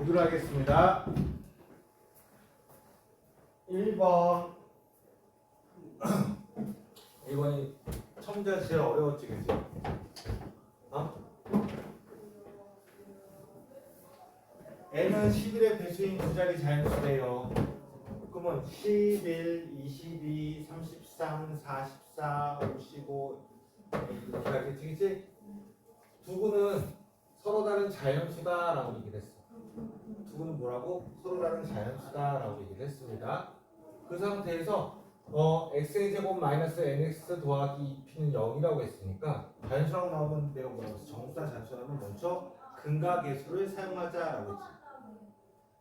보도록 하겠습니다. 1번 1번이 첫 문제가 제일 어려웠지, 그치? n은 11의 배수인 두 자리 자연수래요. 그러면 11, 22, 33, 44, 55 이렇게 가겠지, 그치? 두구는 서로 다른 자연수다라고 얘기를 했어. 두구는 뭐라고? 서로 다른 자연수다라고 얘기를 했습니다. 그 상태에서 x의 제곱 마이너스 nx 더하기 2p는 0이라고 했으니까 자연수라고 나오면 내가 뭐라고 했어? 정수다 자연수라면 먼저 근각계수를 사용하자라고 했지.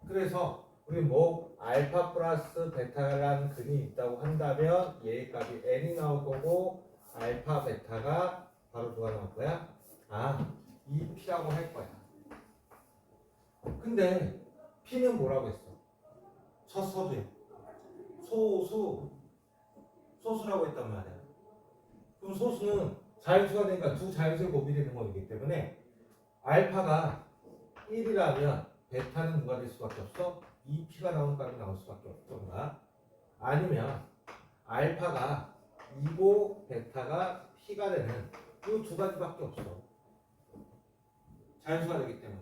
그래서 우리 뭐 알파 플러스 베타라는 근이 있다고 한다면 얘의 값이 n이 나올 거고 알파 베타가 바로 누가 나올 거야? 2p라고 할 거야. 근데 p는 뭐라고 했어? 첫 서두에 소수라고 했단 말이야. 그럼 소수는 자연수가 되니까 두 자연수의 곱이 되는 거기 때문에 알파가 1이라면 베타는 누가 될 수밖에 없어? 2p가 나온 값이 나올 수밖에 없던가, 아니면 알파가 2고 베타가 p가 되는 이 두 가지밖에 없어. 자연수가 되기 때문에.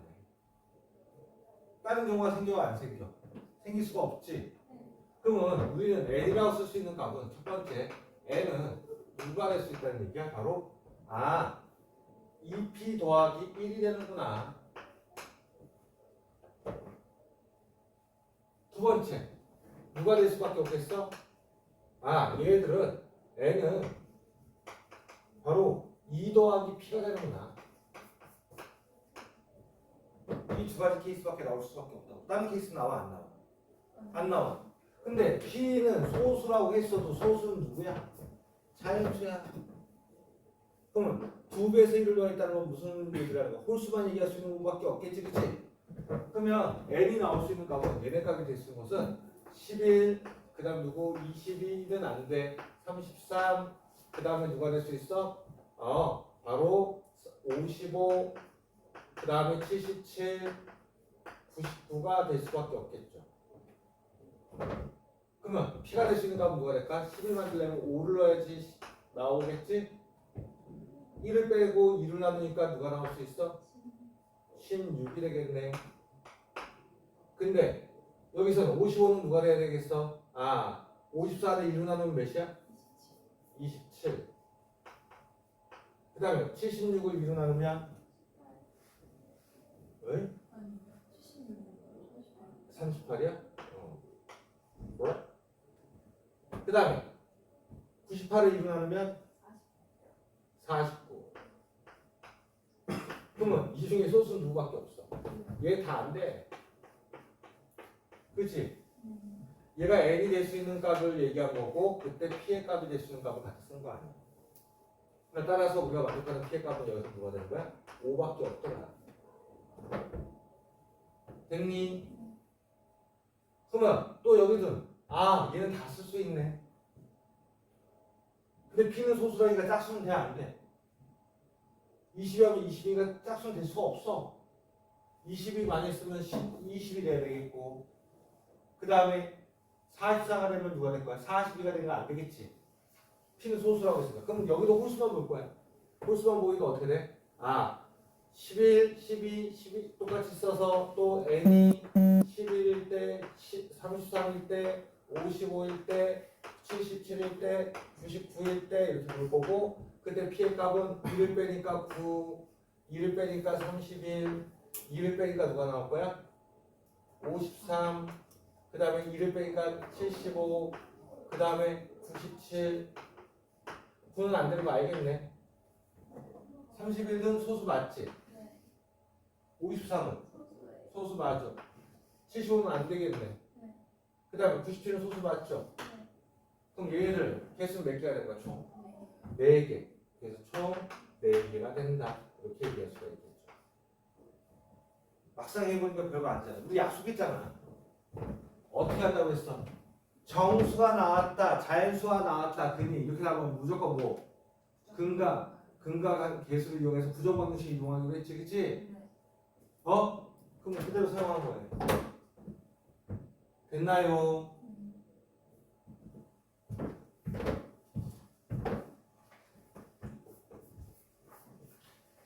다른 경우가 생겨 안 생겨? 생길 수가 없지. 그러면 우리는 n이라고 쓸 수 있는 값은 첫 번째 n은 누가 될 수 있다는 얘기야? 바로 2p 더하기 1이 되는구나. 두 번째 누가 될 수밖에 없겠어? 얘들은 n은 바로 2 더하기 p가 되는구나. 이 두 가지 케이스밖에 나올 수밖에 없다고. 다른 케이스 나와 안 나와? 안 나와. 근데 p는 소수라고 했어도 소수는 누구야? 자연수야. 그러면 2배에서 1을 더했다는 건 무슨 얘기라는 거야? 홀수만 얘기할 수 있는 것밖에 없겠지, 그치? 그러면 n이 나올 수 있는 값은 얘네 값이 될 수 있는 것은 11, 그 다음 누구? 22는 안 돼. 33, 그 다음에 누가 될 수 있어? 바로 55, 그 다음에 77, 99가 될 수밖에 없겠죠. 그러면 p가 될 수 있는 값은 누가 될까? 11 만들려면 5를 넣어야지 나오겠지? 1을 빼고 2를 나누니까 누가 나올 수 있어? 16이 되겠네. 근데 여기서는 55는 누가 돼야 되겠어? 54를 1로 나누면 몇이야? 27. 그 다음에 76을 2로 나누면 왜? 38이야? 뭐야? 그 다음에 98을 2로 나누면 49. 그러면 이 중에 소수는 누구밖에 없어? 얘 다 안 돼. 그치? 얘가 n이 될 수 있는 값을 얘기한 거고 그때 p의 값이 될 수 있는 값을 같이 쓴 거 아니야. 그러니까 따라서 우리가 만족하는 p의 값은 여기서 누가 되는 거야? 5밖에 없더라. 됐니? 그러면 또 여기는 얘는 다 쓸 수 있네. 근데 p는 소수라니까 짝수는 돼 안 돼? 20이 하면 22가 짝수는 될 수가 없어. 20이 많이 쓰면 20이 돼야 되겠고, 그 다음에 44가 되면 누가 될 거야? 42가 되면 안 되겠지. p는 소수라고 했으니까. 그럼 여기도 홀수만 볼 거야. 홀수만 보니까 어떻게 돼? 11, 12, 12 똑같이 써서 또 n이 11일 때, 33일 때, 55일 때, 77일 때, 99일 때 이렇게 볼 거고, 그때 p의 값은 1을 빼니까 9, 2를 빼니까 31, 2를 빼니까 누가 나올 거야? 53, 그 다음에 2를 빼니까 75, 그 다음에 97, 9는 안 되는 거 알겠네. 31은 소수 맞지? 53은 소수 맞죠? 75는 안 되겠네. 그 다음에 97은 소수 맞죠? 그럼 얘를 개수는 몇 개가 되는 거야? 총 4개. 그래서 총 4개가 된다. 이렇게 얘기할 수가 있겠죠. 막상 해보니까 별거 아니잖아. 우리 약속했잖아. 어떻게 한다고 했어? 정수가 나왔다, 자연수가 나왔다, 근이 이렇게 나오면 무조건 뭐? 근각 계수를 이용해서 부정방정식 이용하기로 했지, 그치? 그럼 그대로 사용한 거예요. 됐나요?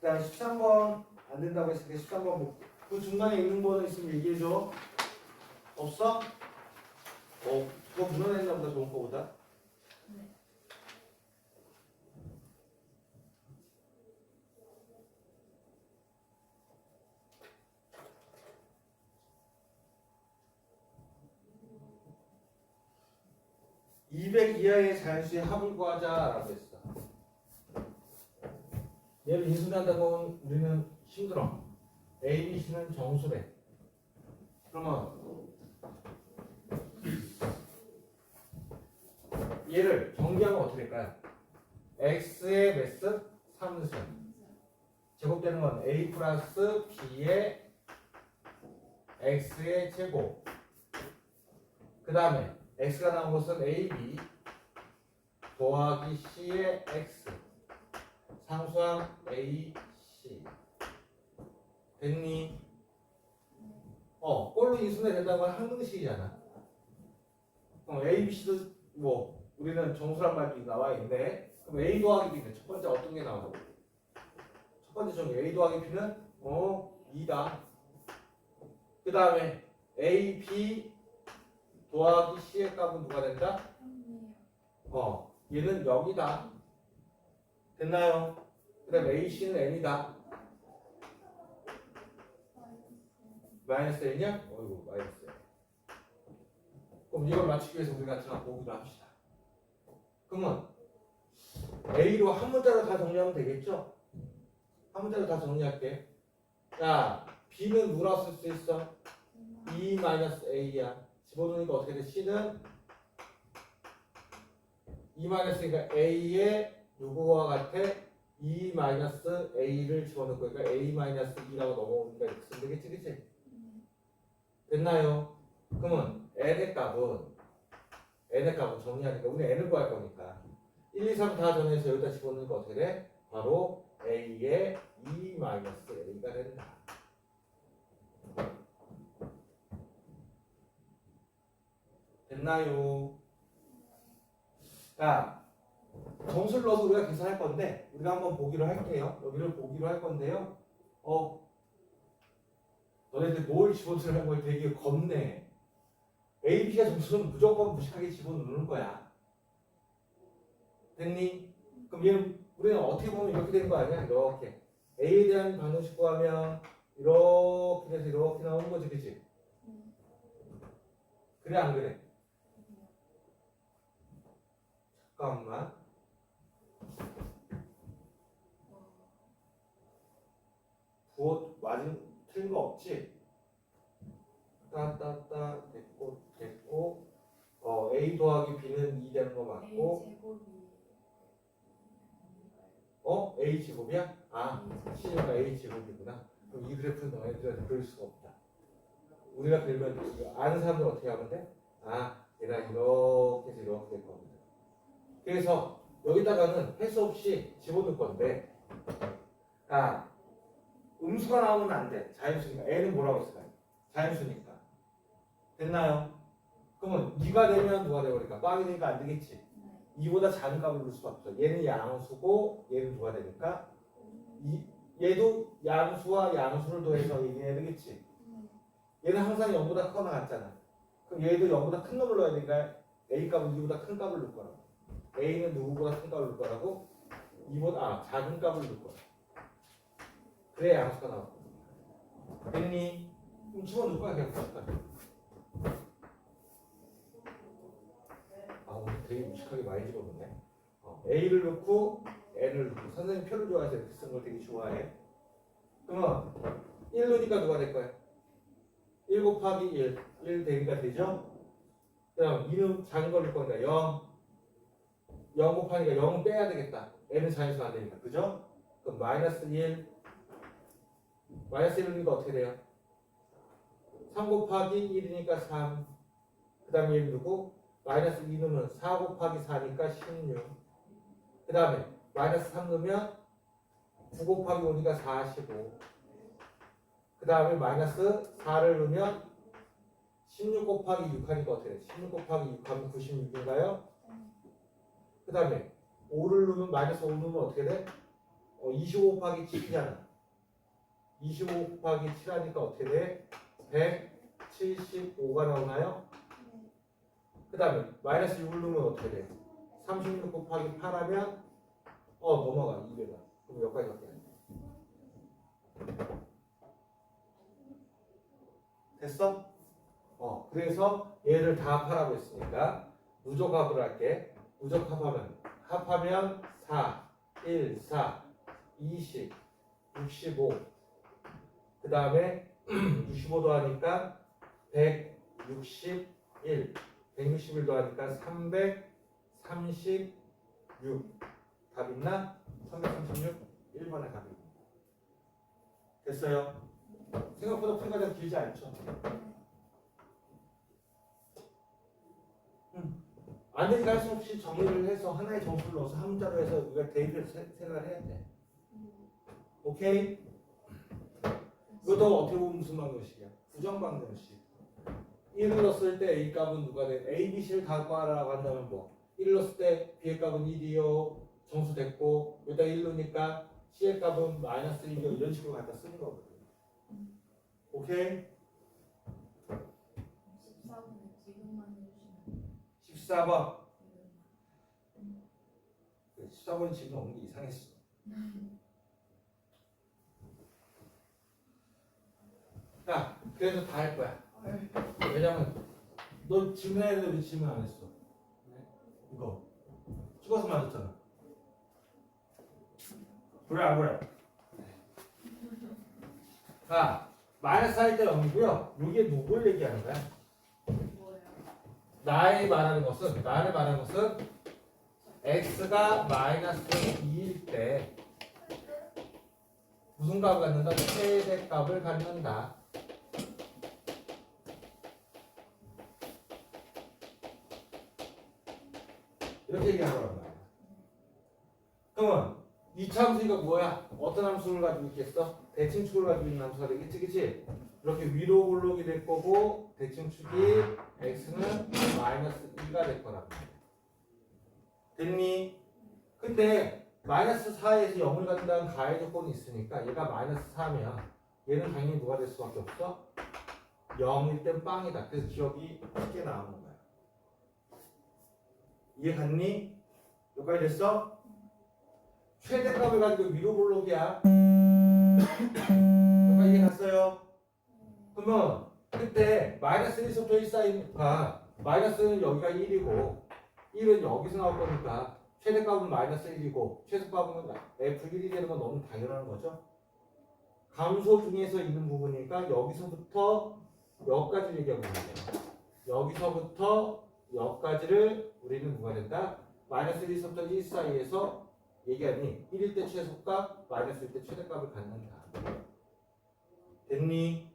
그 다음 13번 안 된다고 했으니까 13번 볼게. 그 중간에 있는 번호 있으면 얘기해줘. 없어? 그거 무난했나 보다. 좋은 거보다. 네. 200 이하의 자연수의 합을 구하자라고 했어. 얘를 인수한다고 우리는 힘들어. A, B, C는 정수래. 그러면 얘를 정리하면 어떻게 될까요? X의 매스 3승 제곱되는 건 A 플러스 B의 X의 제곱. 그 다음에 X가 나온 것은 AB 더하기 C의 X 상수항 AC. 됐니? 꼴로 인수가 된다고 하면 항등식이잖아. A, B, C도 뭐 우리는 정수란 말도 나와 있는데, 그럼 A 더하기 B는 첫 번째 어떤 게 나오고? 첫 번째 정리 A 더하기 B는 2다. 그 다음에 A, B 더하기 C의 값은 누가 된다? 얘는 0이다. 됐나요? 그 다음에 A, C는 N이다. 마이너스 N이야? 어이구 마이너스 N. 그럼 이걸 맞추기 위해서 우리가 지금 보기로 합시다. 그러면 A로 한 문자로 다 정리하면 되겠죠? 한 문자로 다 정리할게. 야, B는 누구라고 쓸 수 있어? E-A야. 집어넣으니까 어떻게 돼? C는 E-A니까 A의 누구와 같아? E-A를 집어넣고 그러니까 A-2라고 넘어오니까 이렇게 쓰면 되겠지, 그치? 됐나요? 그러면 n의 값은 정리하니까 우리 n을 구할 거니까 1, 2, 3 다 정해서 여기다 집어넣으니까 어떻게 돼? 바로 a의 E-a가 된다. 됐나요? 자, 정수를 넣어서 우리가 계산할 건데 우리가 한번 보기로 할게요. 여기를 보기로 할 건데요. 너네들 뭘 집어넣으라는 걸 되게 겁내. A, B가 점수는 무조건 무식하게 집어넣는 거야. 됐니? 그럼 얘는 우리는 어떻게 보면 이렇게 되는 거 아니야? 이렇게 A에 대한 방정식 구하면 이렇게 돼서 이렇게 나오는 거지, 그치? 그래 안 그래? 잠깐만. 부호 맞은 틀린 거 없지? 따따따 됐고 A 더하기 B는 2 되는 거 맞고 A 제곱이야? C가 A 제곱이구나. 그럼 이 그래프는 너희들한테 그릴 수가 없다. 우리가 그리면 아는 사람들 어떻게 하면 돼? 얘가 이렇게 해서 이렇게 될 겁니다. 그래서 여기다가는 할 수 없이 집어넣을 건데 음수가 나오면 안 돼. 자연수니까. N은 뭐라고 했을까요? 자연수니까. 됐나요? 그러면 2가 되면 누가 되버릴까? 꽝이 되니까 안 되겠지. 2보다 작은 값을 넣을 수밖에 없어. 얘는 양수고 얘는 누가 되니까? 얘도 양수와 양수를 더해서 얘기해야 되겠지. 얘는 항상 0보다 크거나 같잖아. 그럼 얘도 0보다 큰 놈을 넣어야 되니까 A 값은 2보다 큰 값을 넣을 거라고. A는 누구보다 큰 값을 넣을 거라고? 2보다 작은 값을 넣을 거야. 그래야 양수가 나올 거야. 됐니? 그럼 집어넣을 거야 그냥 무식하게. 오늘 되게 무식하게 많이 집어넣네. A를 넣고 N을 넣고 선생님 표를 좋아해서 이렇게 쓴 걸 되게 좋아해. 그러면 1 넣으니까 누가 될 거야? 1 곱하기 1 대비가 되죠? 그럼 2는 작은 걸 넣을 거니까 0 곱하니까 0은 빼야 되겠다. N은 자연수가 안 되니까. 그죠? 그럼 마이너스 1 넣으니까 어떻게 돼요? 3 곱하기 1이니까 3 그 다음에 1 넣고 마이너스 2 넣으면 4 곱하기 4니까 16 그 다음에 마이너스 3 넣으면 9 곱하기 5니까 45 그 그 다음에 마이너스 4를 넣으면 16 곱하기 6 하니까 어떻게 돼? 16 곱하기 6 하면 96인가요? 그 다음에 5를 넣으면 마이너스 5 넣으면 어떻게 돼? 25 곱하기 7이잖아. 25 곱하기 7 하니까 어떻게 돼? 175가 나오나요? 그 다음에 마이너스 6을 넣으면 어떻게 돼? 36 곱하기 8 하면 넘어가 200원. 그럼 여기까지밖에 안 돼. 됐어? 그래서 얘를 다 합하라고 했으니까 누적합을 할게. 누적합하면 4, 1, 4, 20, 65. 그 다음에 65도 하니까 161. 161도 하니까 336. 답 있나? 336. 1번에 답입니다. 됐어요? 생각보다 풀 과정 길지 않죠? 안 되니까 할 수 없이 정리를 해서 하나의 점수를 넣어서 한 문자로 해서 우리가 대입해서 생각을 해야 돼. 오케이? 이것도 어떻게 보면 무슨 방정식이야? 부정 방정식. 1을 넣었을 때 A 값은 누가 돼? A, B, C를 다 구하라고 한다면 뭐? 1을 넣었을 때 B의 값은 1이요. 정수 됐고 여기다 1 넣으니까 C의 값은 마이너스 1이요. 이런 식으로 갖다 쓰는 거거든. 오케이? 14번에 지금만 해주시면 14번. 14번 지금 없는 게 이상했어. 자, 그래서 다 할 거야. 왜냐면 너 질문해야 되는데 질문 안 했어. 이거 찍어서 맞았잖아. 그래 안 그래? 자, 마이너스 할 때 0이고요. 이게 누굴 얘기하는 거야? 뭐예요? 나를 말하는 것은 x가 마이너스 2일 때 무슨 값을 갖는다? 최대값을 갖는다. 이렇게 얘기하는 거야. 그러면 이 함수가 뭐야? 어떤 함수를 가지고 있겠어? 대칭축을 가지고 있는 함수가 되겠지, 그치? 이렇게 위로 볼록이 될 거고 대칭축이 x는 마이너스 2가 될 거란 말이야. 됐니? 근데 마이너스 4에서 0을 갖는다는 가해 조건이 있으니까 얘가 마이너스 4면 얘는 당연히 뭐가 될 수밖에 없어? 0일 땐 빵이다. 그래서 기억이 쉽게 나오는 거야. 이해 갔니? 여기까지 됐어? 최대값을 가지고 위로 볼록이야. 여기까지 이해 갔어요? 그러면 그때 마이너스 1서부터 1 사이니까 마이너스는 여기가 1이고 1은 여기서 나올 거니까 최대값은 마이너스 1이고 최소값은 F1이 되는 건 너무 당연한 거죠. 감소 중에서 있는 부분이니까 여기서부터 여기까지 얘기하고 있는 거예요. 여기서부터 여기까지를 우리는 뭐가 된다? 마이너스 1서부터 1 사이에서 얘기하니 1일 때 최소값, 마이너스일 때 최대값을 갖는다. 됐니?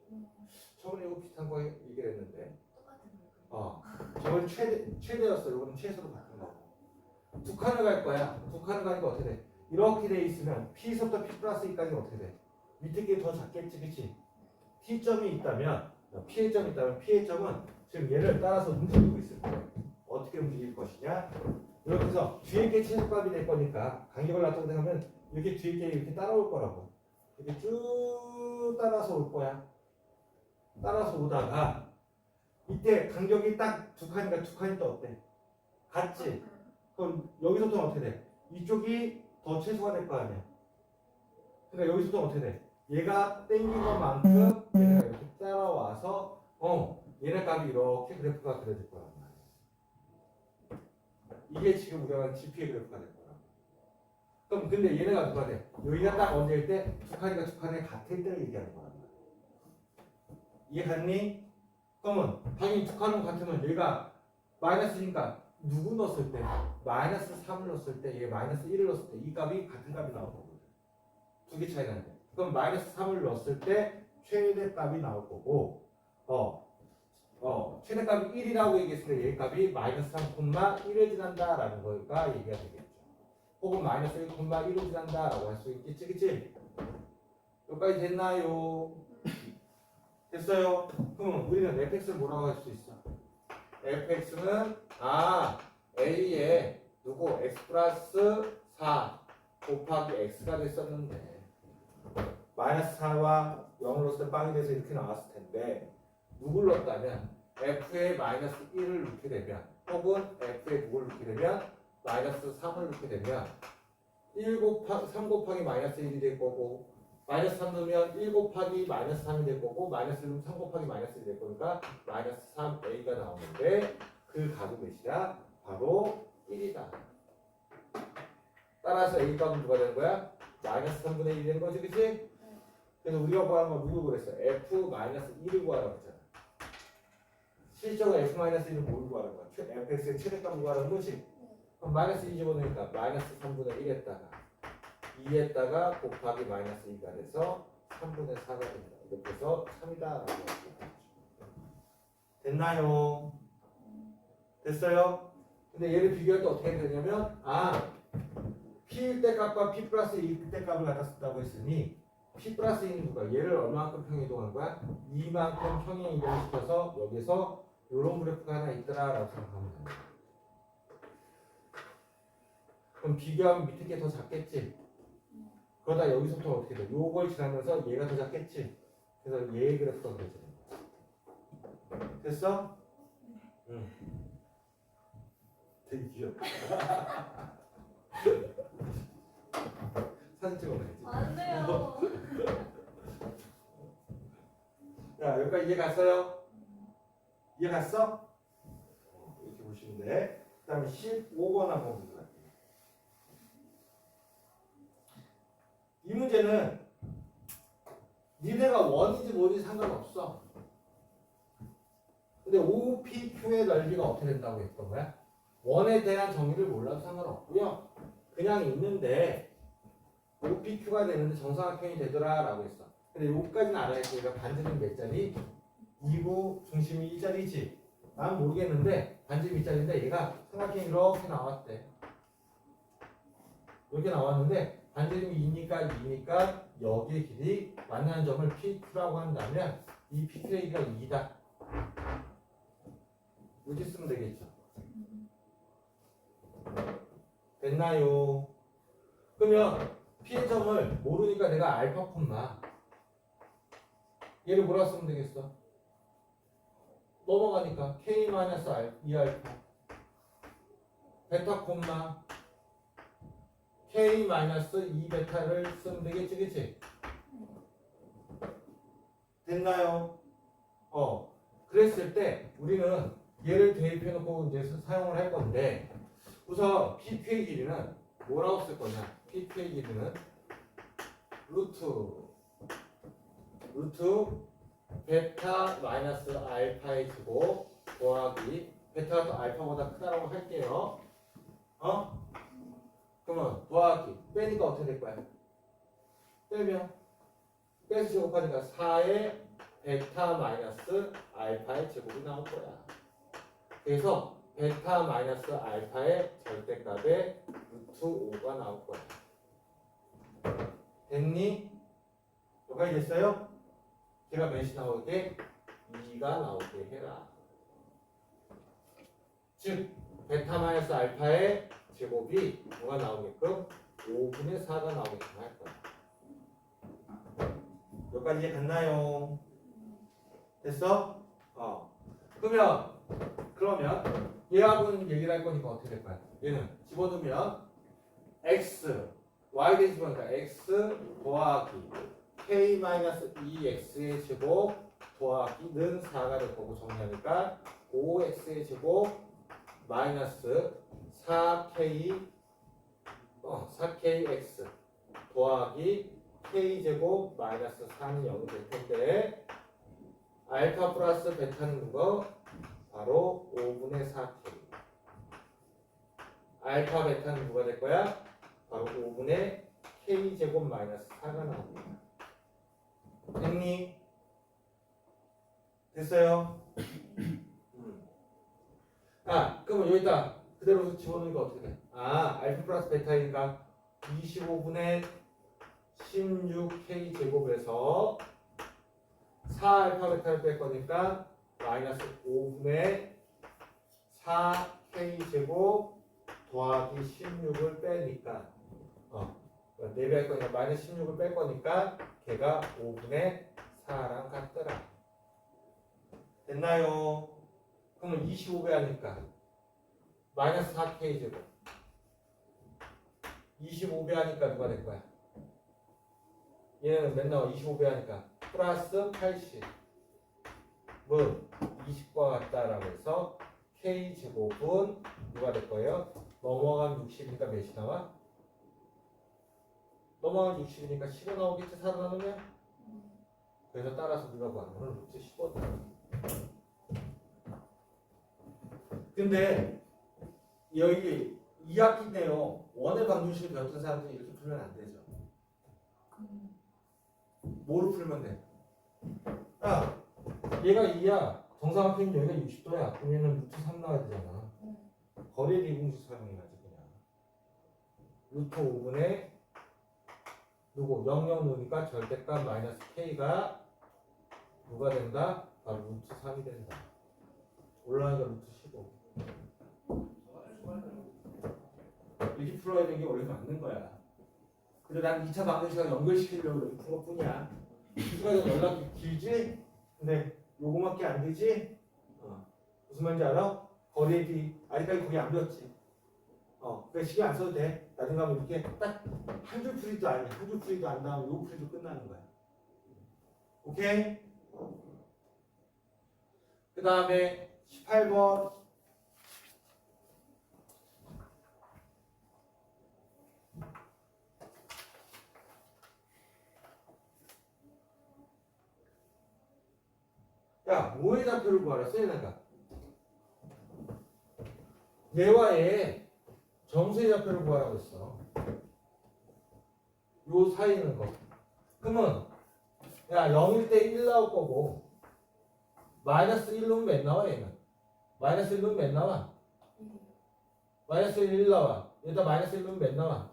저번에 이거 비슷한 거 얘기를 했는데 똑같은 거. 저건 최대였어. 이거는 최소로 바꾼 거고. 두 칸을 갈 거야. 두 칸을 가니까 어떻게 돼? 이렇게 돼 있으면 P서부터 P 플러스 2까지 어떻게 돼? 밑에 게 더 작겠지, 그치? T점이 있다면, P의 점이 있다면 P의 점은 지금 얘를 따라서 움직이고 있을 거야. 어떻게 움직일 것이냐? 이렇게 해서 뒤에 게 최소값이 될 거니까 간격을 나타내면 이렇게 뒤에 게 이렇게 따라올 거라고. 이렇게 쭉 따라서 올 거야. 따라서 오다가 이때 간격이 딱 두 칸이니까 두 칸이 또 어때? 같지? 그럼 여기서부터 어떻게 돼? 이쪽이 더 최소가 될 거 아니야. 그러니까 여기서부터 어떻게 돼? 얘가 땡긴 것만큼 얘네가 이렇게 따라와서 얘네 값이 이렇게 그래프가 그려질 거란 말이야. 이게 지금 우리가 말하는 GP의 그래프가 될 거야. 그럼 근데 얘네가 누가 돼? 여기가 딱 얹을 때 두 칸이가 두 칸이 같을 때를 얘기하는 거란 말이야. 이해 갔니? 그러면 당연히 두 칸은 같으면 얘가 마이너스니까 누구 넣었을 때? 마이너스 3을 넣었을 때, 얘 마이너스 1을 넣었을 때 이 값이 같은 값이 나올 거거든. 두 개 차이 나는데. 그럼 마이너스 3을 넣었을 때 최대값이 나올 거고 최대값이 1이라고 얘기했을 때 얘 값이 마이너스 3,1을 지난다라는 거가 얘기가 되겠죠. 혹은 마이너스 1,1을 지난다라고 할 수 있겠지, 그치? 여기까지 됐나요? 됐어요? 그럼 우리는 fx를 뭐라고 할 수 있어? fx는 a에 누구 x 플러스 4 곱하기 x가 됐었는데 마이너스 4와 0을 넣었을 때 빵이 돼서 이렇게 나왔을 텐데 누굴 넣었다면 f에 마이너스 1을 넣게 되면 혹은 f에 누굴 넣게 되면 마이너스 3을 넣게 되면 3 곱하기 마이너스 1이 될 거고 마이너스 3 넣으면 1 곱하기 마이너스 3이 될 거고 마이너스 1은 3 곱하기 마이너스 1이 될 거니까 마이너스 3a가 나오는데 그 값이 몇이야? 바로 1이다. 따라서 a 값은 누가 되는 거야? 마이너스 3분의 1이 되는 거지, 그치? 그래서 우리가 구하는 건 누구 그랬어? f-1을 구하라고 했잖아. 실적은 f-1은 뭘 구하는 거야? fx의 최대값을 구하는 거지? 그럼 마이너스 2 집어넣으니까 마이너스 3분의 1에다가 2에다가 곱하기 마이너스 2가 돼서 3분의 4가 됩니다. 이렇게 해서 3이다 라고 할 수 있죠. 됐나요? 됐어요? 근데 얘를 비교할 때 어떻게 되냐면 P일 때 값과 P 플러스 2일 때 값을 갖다 쓴다고 했으니 P 플러스 2는 누가? 얘를 얼마만큼 평이동한 거야? 이만큼 평행 이동시켜서 여기서 이런 그래프가 하나 있더라 라고 생각하면 됩니다. 그럼 비교하면 밑에 게 더 작겠지? 그러다 여기서부터 어떻게 돼? 요걸 지나면서 얘가 더 작겠지? 그래서 얘의 그래프가 그려지는 거야. 됐어? 응. 되게 귀엽다. 사진 찍어놔야지. 안 돼요. 야, 여기까지 이해 갔어요? 이해 갔어? 이렇게 보시면 돼. 그 다음에 15번 한번 보도록 할게요. 이 문제는 니네가 원인지 뭐지 상관없어. 근데 OPQ의 넓이가 어떻게 된다고 했던 거야? 원에 대한 정의를 몰라도 상관없고요. 그냥 있는데 OPQ가 되는데 정사각형이 되더라 라고 했어. 근데 여기까지는 알아야지. 반지름 몇 자리? 2구 중심이 1자리지. 난 모르겠는데 반지름 2자리인데 얘가 삼각형이 이렇게 나왔대. 이렇게 나왔는데 반지름이 2니까 여기의 길이 만나는 점을 PQ라고 한다면 이 PQ의 길이가 2다. 이렇게 쓰면 되겠죠. 됐나요? 그러면 P의 점을 모르니까 내가 알파 콤마 얘를 뭐라 쓰면 되겠어? 넘어가니까 K-2알파 베타 콤마 K-2베타를 쓰면 되겠지, 그치? 됐나요? 그랬을 때 우리는 얘를 대입해놓고 이제 사용을 할 건데 우선 PQ의 길이는 뭐라고 쓸 거냐? PQ의 길이는 루트 베타 마이너스 알파의 제곱 더하기 베타가 더 알파보다 크다라고 할게요. 그러면 더하기 빼니까 어떻게 될 거야? 빼면 빼서 제곱하니까 4의 베타 마이너스 알파의 제곱이 나올 거야. 그래서 베타 마이너스 알파의 절대값에 루트 5가 나올 거야. 됐니? 여기까지 됐어요? 제가 몇이 나오게? 2가 나오게 해라. 즉 베타 마이너스 알파의 제곱이 뭐가 나오게끔 5분의 4가 나오게끔 할 거야. 여기까지 이해 갔나요? 됐어? 그러면 얘하고는 얘기를 할 거니까 어떻게 될 거야? 얘는 집어넣으면 x y 대신 집어넣으니까 x 더하기 k-2x의 제곱 더하기는 4가 될 거고 정리하니까 5x의 제곱 마이너스 4kx 더하기 k제곱 마이너스 4는 0이 될 텐데 알파 플러스 베타는 거 바로 5분의 4k 알파 베타는 누가 될 거야? 바로 5분의 k제곱 마이너스 4가 나옵니다. 됐니? 됐어요? 그러면 여기다 그대로 집어넣으니까 어떻게 돼? 알파 플러스 베타니까 25분의 16k 제곱에서 4 알파 베타를 뺄 거니까 마이너스 5분의 4k 제곱 더하기 16을 빼니까 4배 할 거니까 마이너스 16을 뺄 거니까 걔가 5분의 4랑 같더라. 됐나요? 그러면 25배 하니까 마이너스 4k 제곱 25배 하니까 누가 될 거야? 얘는 맨날 25배 하니까 플러스 80 뭐 20과 같다라고 해서 k 제곱은 누가 될 거예요? 넘어간 60이니까 몇이 나와? 넘어간 60이니까 10이 나오겠지? 4로 나누면? 그래서 따라서 누가 구하면 루트 15다. 근데 여기 2학기인데요. 원의 방정식을 배웠던 사람들이 이렇게 풀면 안 되죠. 뭐로 풀면 돼? 얘가 2야. 정사각형이 여기가 60도야. 그럼 얘는 루트 3 나와야 되잖아. 거리의 비공식 사용해야지 그냥. 루트 5분의 누구? 0, 0 놓으니까 절대값 마이너스 k가 누가 된다? 바로 루트 3이 된다. 올라가니까 루트 15. 이렇게 풀어야 되는 게 원래 맞는 거야. 근데 난 2차 방정식과 연결시키려고 이렇게 푼 것뿐이야. 수가 연락이 길지? 근데 요거밖에 안 되지? 무슨 말인지 알아? 거리의 비 아직까지 거기 안 배웠지? 그러니까 신경 안 써도 돼. 나중에 가면 이렇게 딱 한 줄 풀이도 아니야. 한 줄 풀이도 안 나오면 요 풀이도 끝나는 거야. 오케이? 그 다음에 18번 야, 뭐의 좌표를 구하라 써야된다. 얘와 얘 점수의 좌표를 구하라고 했어. 요 사이에 있는 거. 그러면 야 0일 때 1 나올 거고 마이너스 1 넣으면 몇 나와 얘는? 마이너스 1 넣으면 몇 나와? 마이너스 1 나와. 여기다 마이너스 1 넣으면 몇 나와?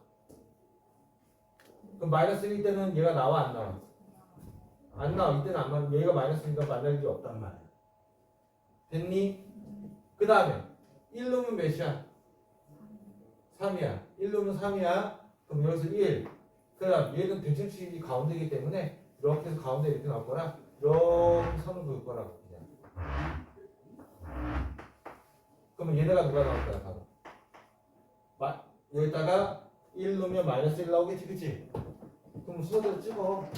그럼 마이너스 1일 때는 얘가 나와 안 나와? 안 나와. 이때는 안 나와. 얘가 마이너스 1이니까 만날 일이 없단 말이야. 됐니? 그 다음에 1 넣으면 몇이야? 3이야. 1 넣으면 3이야. 그럼 여기서 1. 그 다음 얘는 대칭식이 가운데이기 때문에 이렇게 해서 가운데 이렇게 나올 거라 이렇게 선을 그을 거라고 그냥. 그러면 얘네가 누가 나올 거야 바로? 여기다가 1 넣으면 마이너스 1 나오겠지 그치? 그럼 순서대로 찍어.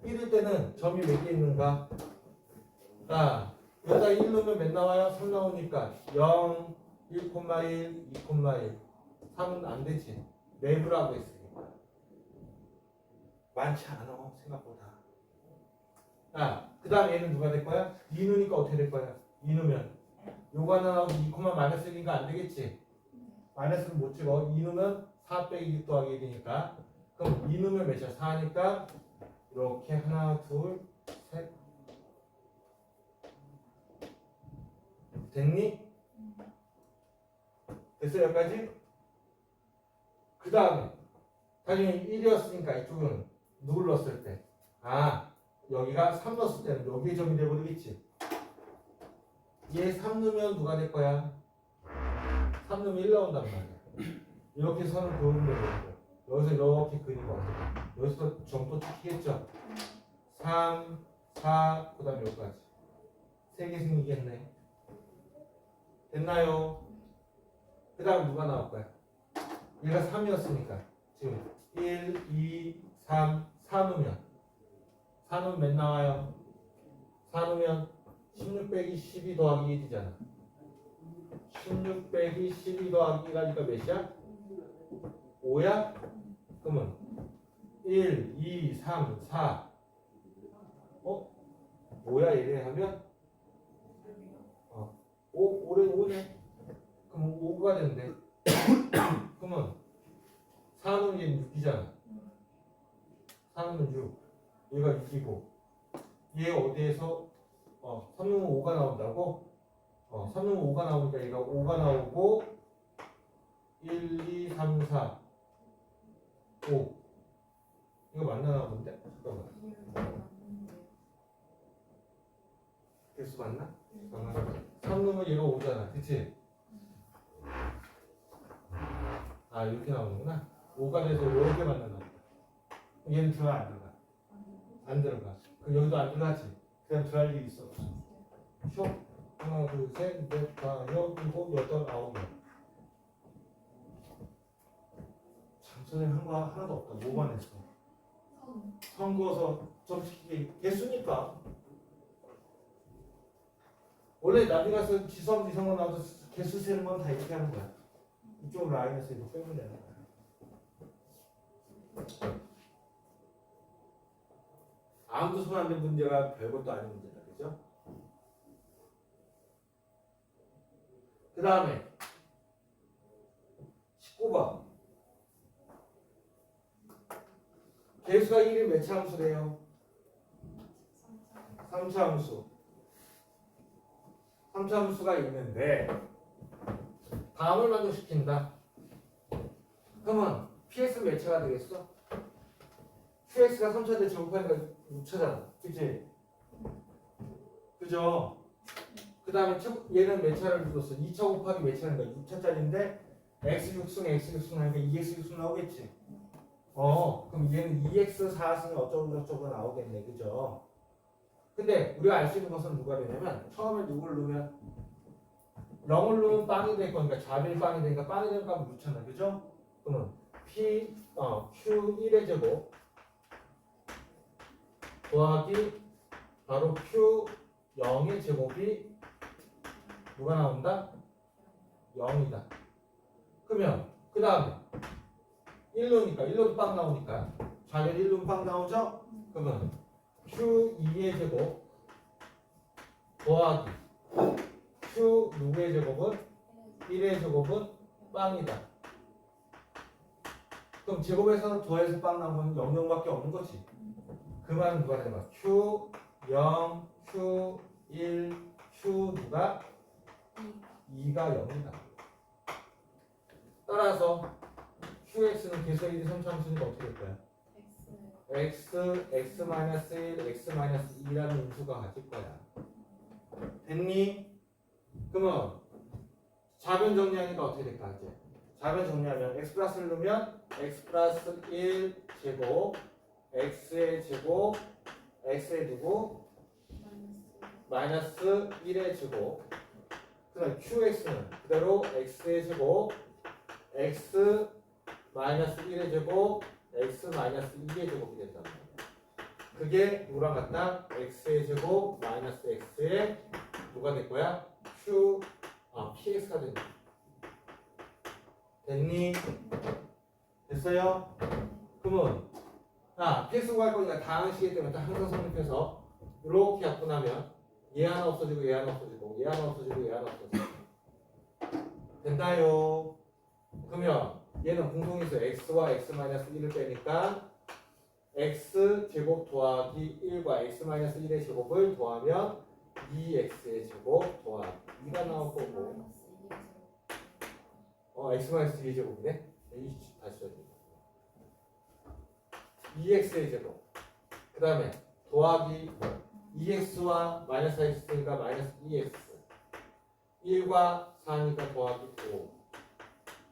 1일 때는 점이 몇 개 있는가? 여기다 1 넣으면 몇 나와요? 3 나오니까 0, 1,1, 2,1 3은 안 되지. 내부라고 했으니까 많지 않아 생각보다. 그 다음 얘는 누가 될 거야? 2 넣으니까 어떻게 될 거야? 2 넣으면 요거 하나 나오고 2, 마이너스 1이니까 안 되겠지? 마이너스는 못 찍어. 2 넣으면 4 빼기 6 더하기 1이니까 그럼 2 넣으면 몇이야? 4니까 이렇게 하나 둘 셋 됐니? 됐어 여기까지? 그 다음에 당연히 1이었으니까 이쪽은 누굴 넣었을 때 여기가 3 넣었을 때는 여기에 점이 돼버리겠지. 얘 3 넣으면 누가 될 거야? 3 넣으면 1 나온단 말이야. 이렇게 선을 그으면 되겠고 여기서 이렇게 그리고 여기서 점도 찍히겠죠. 3, 4, 그 다음에 여기까지 3개 생기겠네. 됐나요? 그 다음 누가 나올 거야? 얘가 3이었으니까 지금 1, 2, 3, 4 넣으면 4 넣으면 몇 나와요? 4 넣으면 16 빼기 12 더하기 1이잖아. 16 빼기 12 더하기가 몇이야? 5야? 그러면 1, 2, 3, 4 뭐야 이래 하면 5네. 그럼 5가 된대. 그러면 4는 얘 6이잖아. 4는 6. 얘가 6이고 얘 어디에서 3는 5가 나온다고? 3는 5가 나오니까 얘가 5가 나오고 1, 2, 3, 4 5 이거 맞나 본데? 잠깐만. 개수 맞나? 잠깐만. 3 넣으면 얘가 5잖아. 그치? 아, 이렇게 나오는구나. 5가 돼서 이렇게 만든다. 얘는 들어가, 안 들어가? 안 들어가. 그럼 여기도 안 들어가지? 그냥 들어갈 일이 있어. 쇼? 하나, 둘, 셋, 넷, 다, 일곱, 여덟, 아홉. 참, 선생님 한 거 하나도 없다. 뭐만 했어? 선 그어서 점치기 개수니까. 원래 나중에 가서 지수함수 이성만 나와서 개수 세는 건 다 이렇게 하는 거야. 이쪽 라인에서 이거 빼면 되는 거야. 아무도 손 안 댄 문제가 별것도 아닌 문제다. 그죠? 그 다음에 19번. 개수가 1이 몇 차 함수래요? 3차 함수. 3차 함수가 있는데 다음을 만족시킨다. 그러면 px 몇 차가 되겠어? qx가 3차인데 제곱하니까 6차잖아. 그치? 그죠? 그 다음에 얘는 몇 차를 줬어? 2차 곱하기 몇 차인가? 6차짜리인데 x6승 x6승 하니까 2x6승 나오겠지? 그럼 얘는 2x 4승 어쩌고 저쩌고 나오겠네. 그죠? 근데 우리가 알 수 있는 것은 누가 되냐면 처음에 누구를 넣으면 0을 넣으면 빵이 될 거니까 좌변이 빵이 되니까 빵이 되는 값은 6잖아. 그죠? 그러면 q1의 제곱 더하기 바로 q0의 제곱이 누가 나온다? 0이다. 그러면 그 다음에 1로니까 1로도 빵 나오니까 좌변 1로는 빵 나오죠? 그러면 q2의 제곱 더하기 q 누구의 제곱은 1의 제곱은 빵이다. 그럼 제곱에서 더해서 빵 나오면 0밖에 없는 거지. 그 말은 누가 되는 거야? q0, q1, q 누가? 2가 0이다. 따라서 qx는 개수의 1, 3차 함수니까 어떻게 될 거야? x, x-1, x-2라는 인수가 가질 거야. 됐니? 그러면 좌변 정리하니까 어떻게 될까? 이제 좌변 정리하면 x 플러스를 넣으면 x 플러스 1 제곱 x의 제곱 x의 누구? 마이너스 1의 제곱. 그다음 qx는 그대로 x의 제곱 x 마이너스 1의 제곱 x 마이너스 2의 제곱이 된단 말이야. 그게 누구랑 같다? x의 제곱 마이너스 x의 누가 될 거야? px가 된다. 됐니? 됐어요? 그러면 px 구할 거니까 다항식이기 때문에 딱 항상 성립해서 이렇게 갖고 나면 얘 하나 없어지고 얘 하나 없어지고 얘 하나 없어지고 얘 하나 없어지고 된다요. 그러면 얘는 공통인수 x와 x-1을 빼니까 x 제곱 더하기 1과 x-1의 제곱을 더하면 2x의 제곱 더하기 2가 나올 거고 x-2의 제곱이네. 다시 써야 돼. 2x의 제곱 그 다음에 더하기 2x와 마이너스 x니까 마이너스 2x 1과 4니까 더하기 5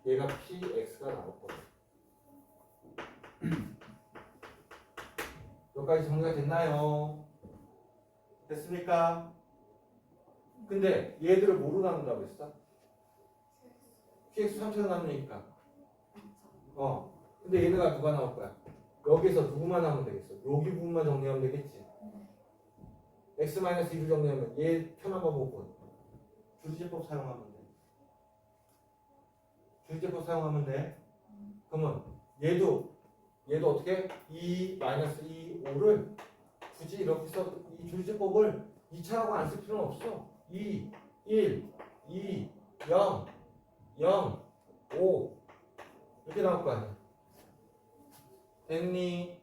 얘가 px가 나올 거예요. 여기까지 정리가 됐나요? 됐습니까? 근데 얘들을 뭐로 나눈다고 했어? px 3차로 나누니까 근데 얘네가 누가 나올 거야? 여기서 누구만 하면 되겠어? 여기 부분만 정리하면 되겠지. x-2를 정리하면 얘 편한 방법은 주지제법 사용하면 돼. 주지제법 사용하면 돼. 그러면 얘도 어떻게? 2, 마이너스 2, 5를 굳이 이렇게 써. 이 주지제법을 2차라고 안 쓸 필요는 없어. 2, 1, 2, 0, 0, 5 이렇게 나올 거 아니야. 됐니?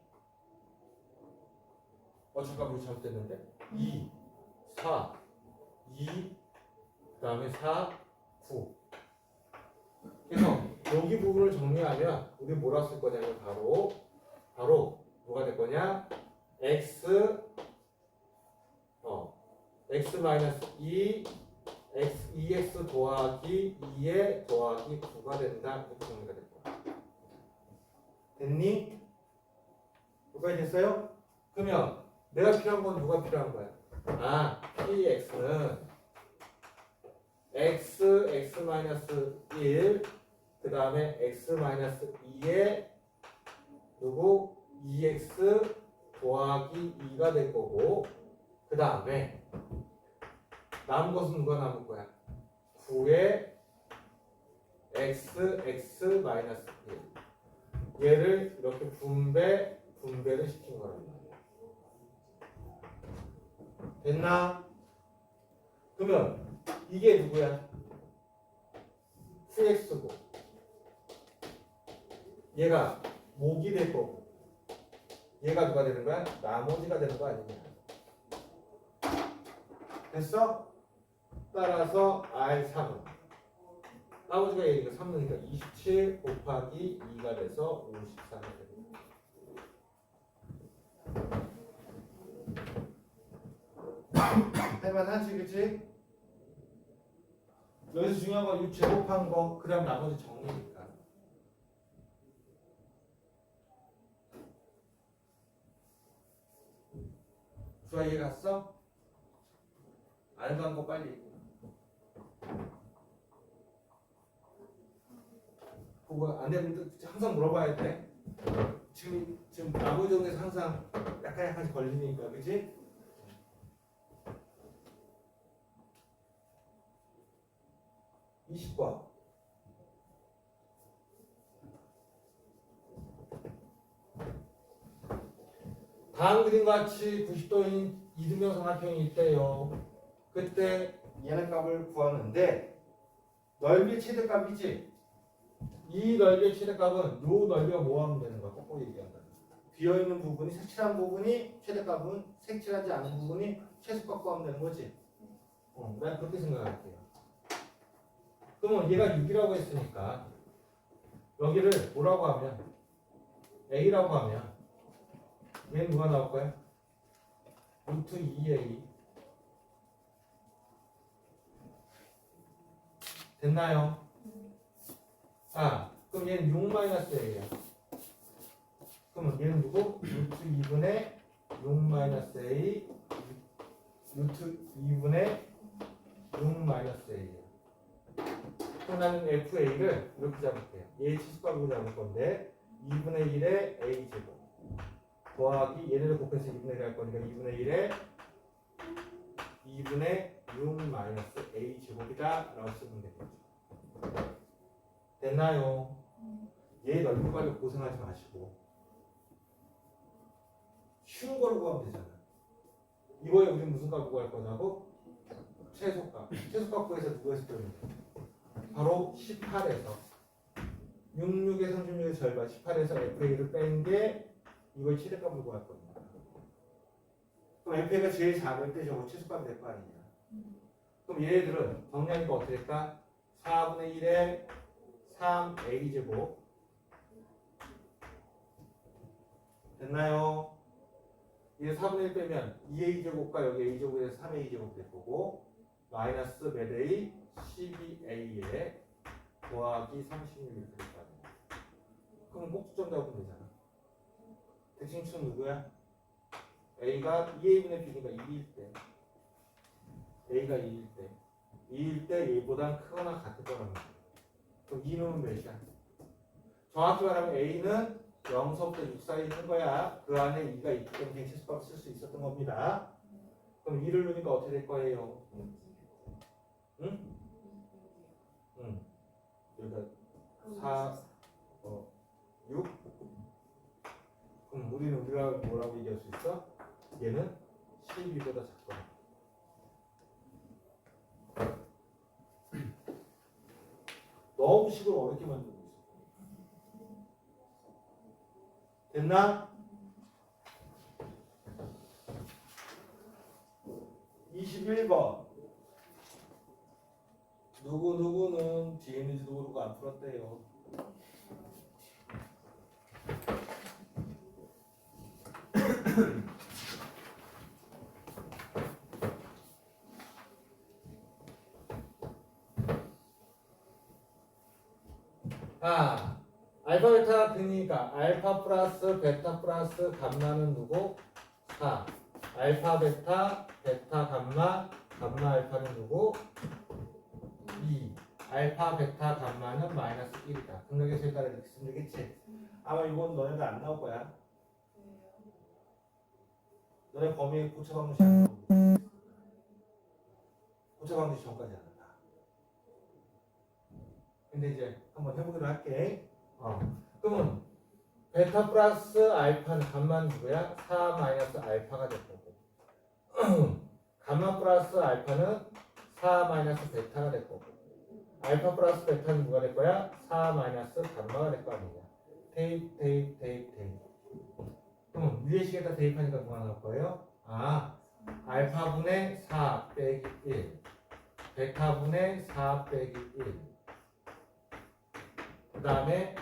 잠깐 우리 잘못됐는데 2, 4, 2 그 다음에 4, 9 그래서 여기 부분을 정리하면 우리 뭐라 쓸 거냐면 바로 뭐가 될 거냐? x x 마이너스 2 x 2x 더하기 2에 더하기 9가 된다. 이렇게 정리가 될 거야. 됐니? 여기까지 됐어요? 그러면 내가 필요한 건 누가 필요한 거야? 아, px는 x 마이너스 1 그 다음에 x 마이너스 2에 누구? 2x 더하기 2가 될 거고 그 다음에 남은 것은 누가 남을 거야? 9에 x 마이너스 1 얘를 이렇게 분배를 시킨 거란 말이야. 됐나? 그러면 이게 누구야? qx고 얘가 목이 될 거고 얘가 누가 되는 거야? 나머지가 되는 거 아니냐? 됐어? 따라서 R3은 나머지가 얘니까 3이니까 27 곱하기 2가 돼서 54가 됩니다. 할만하지 그치? 여기서 중요한 건 이 제곱한 거, 그 다음 나머지 정리니까. 주아 이해 갔어? 안 간 거 빨리. 그거 안 되면 항상 물어봐야 돼. 지금 나머지 정리에서 항상 약간씩 걸리니까, 그치? 이 20번. 다음 그림과 같이 90도인 이등변 삼각형이 있대요. 그때 얘네 값을 구하는데 넓이 최대값이지. 이 넓이의 최대값은 요 넓이가 뭐 하면 되는 거야? 꼭 얘기한다. 비어있는 부분이 색칠한 부분이 최대값은 색칠하지 않은 부분이 최소값 구하면 되는 거지. 난 그렇게 생각할게요. 그러면 얘가 6이라고 했으니까 여기를 뭐라고 하면 a라고 하면 얘는 누가 나올 거야? 루트 2a 됐나요? 아 그럼 얘는 6-a야. 그러면 얘는 누구? 루트 2분의 6-a 루트 2분의 6-a야. 그럼 나는 FA를 이렇게 잡을게요. 얘 치수값으로 잡을 건데 2분의 1의 A제곱 더하기 얘네를 곱해서 2분의 1 할 거니까 2분의 1의 2분의 6 마이너스 A제곱이다 라고 쓰면 되겠죠. 됐나요? 얘 넓이 가지고 고생하지 마시고 쉬운 거로 구하면 되잖아. 이거에 우리 무슨 값 구할 거냐고? 최소값. 최소값 구해서 누구에서 빼면 돼? 바로 18에서 66의 36의 절반 18에서 FA를 뺀 게 이걸 최대값을 구할 겁니다. 그럼 FA가 제일 작을 때 저거 최소값이 될 거 아니냐. 그럼 얘네들은 정리하니까 어떻게 될까? 4분의 1에 3A제곱 됐나요? 얘 4분의 1 빼면 2A제곱과 여기 A제곱에 대해서 3A제곱 될 거고 마이너스 몇 A 12A에 더하기 36이 될 거 아니야. 그럼 꼭지점 잡으면 되잖아. 대칭수는 누구야? A가 2A분의 B니까 2일 때 A가 2일 때 2일 때 A보다 크거나 같을 거라는 거야. 그럼 2는 몇이야? 정확히 말하면 A는 0서부터 6 사이에 있는 거야. 그 안에 2가 있기 때문에 최소값을 쓸 수 있었던 겁니다. 그럼 2를 넣으니까 어떻게 될 거예요? 응? 응. 그러니까 4, 6? 그럼 우리는 우리가 뭐라고 얘기할 수 있어? 얘는 12보다 작거나. 너무 식을 어렵게 만들고 있어. 됐나? 21번. 누구누구는 뒤에 있는지도 모르고 안 풀었대요. 아, 알파 베타 그니까 알파 플러스 베타 플러스 감마는 누구? 4. 알파 베타 베타 감마 감마 알파는 누구? 2. 알파 베타 감마는 마이너스 1이다. 극력의 쇠가를 이렇게 쓰면 되겠지? 아마 이건 너네들 안 나올 거야. 너네 범위 고차 방정식 안 나오고 고차 방정식 전까지 안 한다. 근데 이제 한번 해보기로 할게. 그러면 베타 플러스 알파는 감마는 누구야? 4 마이너스 알파가 될 거고 감마 플러스 알파는 4 마이너스 베타가 될 거고 알파 플러스 베타는 누가 될 거야? 4 마이너스 감마가 될 거 아니냐. 대입. 그럼 위에 식에다 대입하니까 뭐가 나올 거예요? 알파분의 4 빼기 1 베타분의 4 빼기 1 그 다음에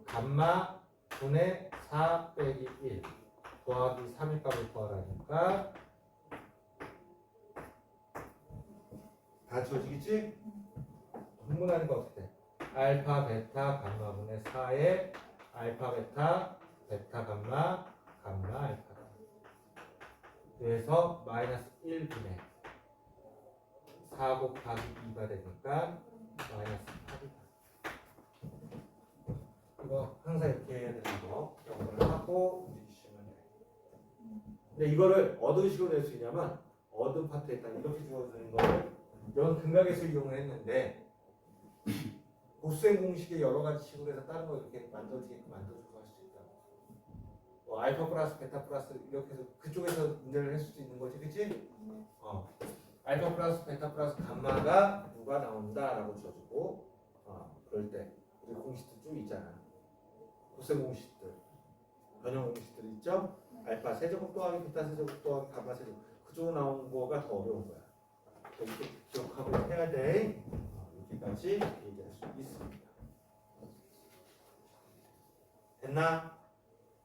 감마분의 4 빼기 1 더하기 3의 값을 구하라니까 다 지워지겠지? 분분하니까 어떻게 돼? 알파 베타 감마분의 4에 알파 베타 베타 감마 감마 알파다. 그래서 마이너스 1분의 4 곱하기 2가 되니까 마이너스 8이다. 이거 항상 이렇게 해야 되는 거 이걸 하고 움직이시면 돼. 근데 이거를 어느 식으로 낼 수 있냐면 어느 파트에 딱 이렇게 주어지는 거를 이런 근각에서 이용을 했는데 보수행 공식의 여러 가지 식으로 해서 다른 거 이렇게 만들어지게끔 만들어주고 할 수도 있다고. 뭐 알파 플러스 베타 플러스 이렇게 해서 그쪽에서 문제를 할 수도 있는 거지, 그치? 알파 플러스 베타 플러스 감마가 누가 나온다라고 줘주고 그럴 때 우리 공식들 쭉 있잖아. 보수행 공식들, 변형 공식들 있죠? 알파 세제곱 더하기 베타 세제곱 더하기 감마 세제곱 그쪽으로 나온 거가 더 어려운 거야. 이렇게 기억하고 해야 돼. 여기까지 얘기할 수 있습니다. 됐나?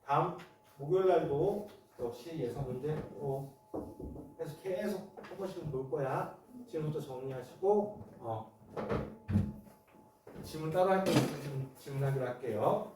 다음 목요일 날도 역시 예상 문제로 해서 계속 한 번씩은 볼 거야. 지금부터 정리하시고 질문 따로 할 거 있으면 질문하기로 할게요.